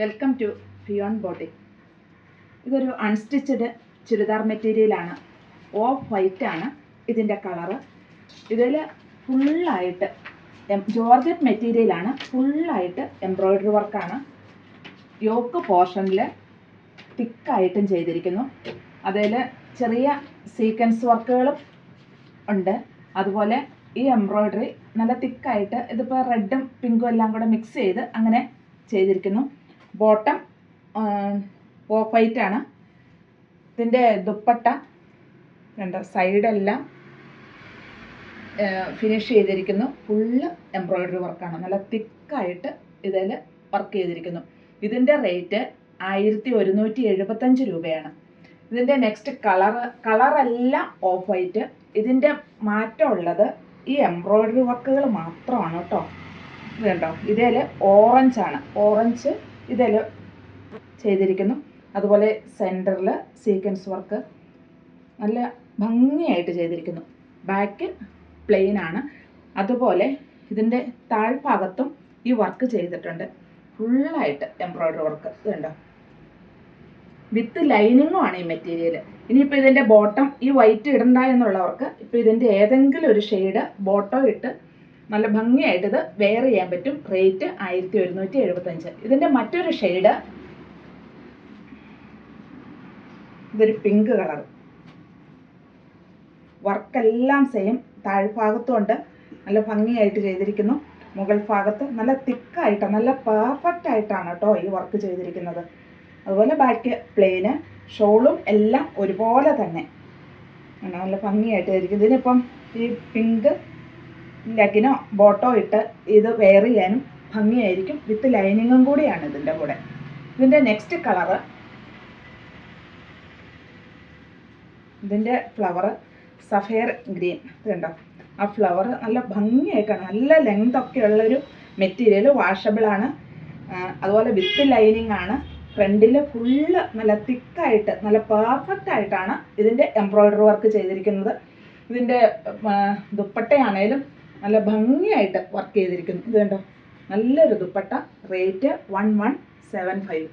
Welcome to Fion boutique. ഇതൊരു unstitched churidar മെറ്റീരിയലാണ്. Off white ആണ് ഇതിൻ്റെ കളറ്. ഇതിൽ ഫുള്ളായിട്ട് ജോർജറ്റ് മെറ്റീരിയലാണ്. ഫുള്ളായിട്ട് എംബ്രോയ്ഡറി വർക്കാണ്. യോക്ക് പോർഷനിൽ തിക്കായിട്ടും ചെയ്തിരിക്കുന്നു. അതിൽ ചെറിയ സീക്വൻസ് വർക്കുകളും ഉണ്ട്. അതുപോലെ ഈ എംബ്രോയ്ഡറി നല്ല തിക്കായിട്ട്, ഇതിപ്പോൾ റെഡും പിങ്കും എല്ലാം കൂടെ മിക്സ് ചെയ്ത് അങ്ങനെ ചെയ്തിരിക്കുന്നു. ബോട്ടം ഓഫ് വൈറ്റ് ആണ്. ഇതിൻ്റെ ദുപ്പട്ട രണ്ട് സൈഡെല്ലാം ഫിനിഷ് ചെയ്തിരിക്കുന്നു. ഫുള്ള് എംബ്രോയ്ഡറി വർക്കാണ്. നല്ല തിക്കായിട്ട് ഇതിൽ വർക്ക് ചെയ്തിരിക്കുന്നു. ഇതിൻ്റെ റേറ്റ് 1175 രൂപയാണ്. ഇതിൻ്റെ നെക്സ്റ്റ് കളറെല്ലാം ഓഫ് വൈറ്റ്. ഇതിൻ്റെ മാറ്റമുള്ളത് ഈ എംബ്രോയ്ഡറി വർക്കുകൾ മാത്രമാണ് കേട്ടോ. ഇത് കണ്ടോ, ഇതിൽ ഓറഞ്ചാണ്. ഓറഞ്ച് ഇതിൽ ചെയ്തിരിക്കുന്നു. അതുപോലെ സെൻറ്ററിൽ സീക്വൻസ് വർക്ക് നല്ല ഭംഗിയായിട്ട് ചെയ്തിരിക്കുന്നു. ബാക്ക് പ്ലെയിൻ ആണ്. അതുപോലെ ഇതിൻ്റെ താഴ്ഭാഗത്തും ഈ വർക്ക് ചെയ്തിട്ടുണ്ട്. ഫുള്ളായിട്ട് എംബ്രോയ്ഡറി വർക്ക്. ഇത് കണ്ടോ, വിത്ത് ലൈനിങ്ങും ആണ് ഈ മെറ്റീരിയൽ. ഇനിയിപ്പോൾ ഇതിൻ്റെ ബോട്ടം ഈ വൈറ്റ് ഇടണ്ട എന്നുള്ളവർക്ക് ഇപ്പോൾ ഇതിൻ്റെ ഏതെങ്കിലും ഒരു ഷെയ്ഡ് ബോട്ടം ഇട്ട് നല്ല ഭംഗിയായിട്ട് ഇത് വെയർ ചെയ്യാൻ പറ്റും. റേറ്റ് 1175. ഇതിൻ്റെ മറ്റൊരു ഷെയ്ഡ്, ഇതൊരു പിങ്ക് കളർ. വർക്കെല്ലാം സെയിം. താഴ്ഭാഗത്തും ഉണ്ട്, നല്ല ഭംഗിയായിട്ട് ചെയ്തിരിക്കുന്നു. മുകൾ ഭാഗത്ത് നല്ല തിക്കായിട്ട് നല്ല പെർഫെക്റ്റ് ആയിട്ടാണ് കേട്ടോ ഈ വർക്ക് ചെയ്തിരിക്കുന്നത്. അതുപോലെ ബാക്ക് പ്ലെയിന്, ഷോളും എല്ലാം ഒരുപോലെ തന്നെ നല്ല ഭംഗിയായിട്ട് ചെയ്തിരിക്കുന്നത്. ഇതിനിപ്പം ഈ പിങ്ക് ലെഗിനോ ബോട്ടോ ഇട്ട് ഇത് വെയർ ചെയ്യാനും ഭംഗിയായിരിക്കും. വിത്ത് ലൈനിങ്ങും കൂടിയാണ് ഇതിൻ്റെ കൂടെ. ഇതിൻ്റെ നെക്സ്റ്റ് കളറ്, ഇതിൻ്റെ ഫ്ലവർ സഫയർ ഗ്രീൻ. ഇതുണ്ടോ, ആ ഫ്ലവർ നല്ല ഭംഗിയായിട്ടാണ്. നല്ല ലെങ്ത് ഒക്കെ ഉള്ളൊരു മെറ്റീരിയൽ. വാഷബിളാണ്. അതുപോലെ വിത്ത് ലൈനിങ് ആണ്. ഫ്രണ്ടിൽ ഫുള്ള് നല്ല തിക്കായിട്ട് നല്ല പെർഫെക്റ്റ് ആയിട്ടാണ് ഇതിൻ്റെ എംബ്രോയ്ഡറി വർക്ക് ചെയ്തിരിക്കുന്നത്. ഇതിൻ്റെ ദുപ്പട്ടയാണേലും നല്ല ഭംഗിയായിട്ട് വർക്ക് ചെയ്തിരിക്കുന്നു. ഇത് കണ്ടോ, നല്ലൊരു ദുപ്പട്ട. റേറ്റ് 1175.